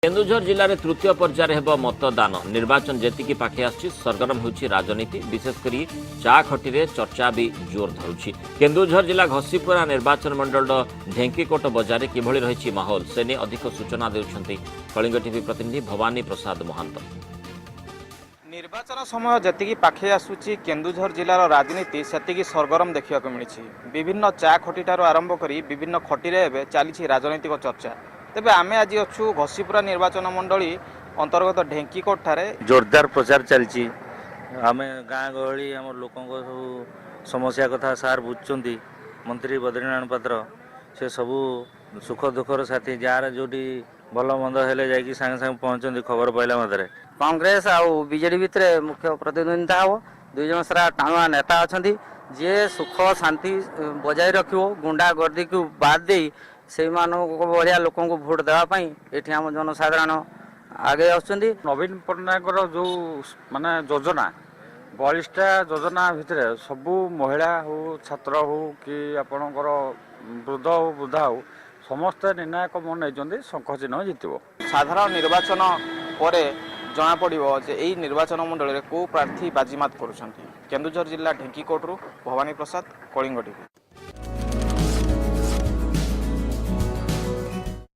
केन्दुझर जिले में तृतीय पर्यायर हेब मतदान निर्वाचन जेतिकी पाखे आसी सरगरम होउछि राजनीति विशेषकर चा खटी चर्चा भी जोर धरुछि। केन्दुझर जिला घसीपुरा निर्वाचन मंडल ढेंकीकोट बजार किभଳି रही माहौल से नहीं अधिक सूचना देउछन्ति कलिंग टीवी प्रतिनिधि भवानी प्रसाद महांत। निर्वाचन समय जेतिकी पाखे आसुची केन्दुझर जिलार राजनीति सेतिकी सरगरम देखा मिली। विभिन्न चा खटी आरंभ करी विभिन्न खटी चली राजनैतिक चर्चा। तेबे आमे आज अच्छु घसीपुरा निर्वाचन मंडली अंतर्गत ढेंकीकोट ठारे जोरदार प्रचार चलती। आम गाँ गहली आम लोक समस्या कथा सार बुझुंट मंत्री बद्रीनारायण पात्र से सबू सुख दुखर साथी जार जो भल मंद हेले जाकि सांगे सांगे पहुँचती खबर पाइला मत कांग्रेस आउ बीजेडी भितर मुख्य प्रतिद्वंदिता हम दुई जन सारा टाणुआ नेता अच्छा जी सुख शांति बजाय रखो गुंडा गर्दी को बाद दे से भाया लोक भोट देवाई ये आम जनसाधारण आगे आसुँच। नवीन पट्टनायक जो माने योजना बलिष्ठा योजना भितर सबू महिला हो छात्र हो कि आपणकर वृद्ध हो वृद्धा हो समस्ते निर्णायक मन नहीं शंख चिन्ह जितब। साधारण निर्वाचन पर जना पड़ो जे यही निर्वाचन मंडल में कौ प्रार्थी बाजीमात करुँच। केन्दुझर जिला ढेंकीकोटू भवानी प्रसाद कलिंग टीवी।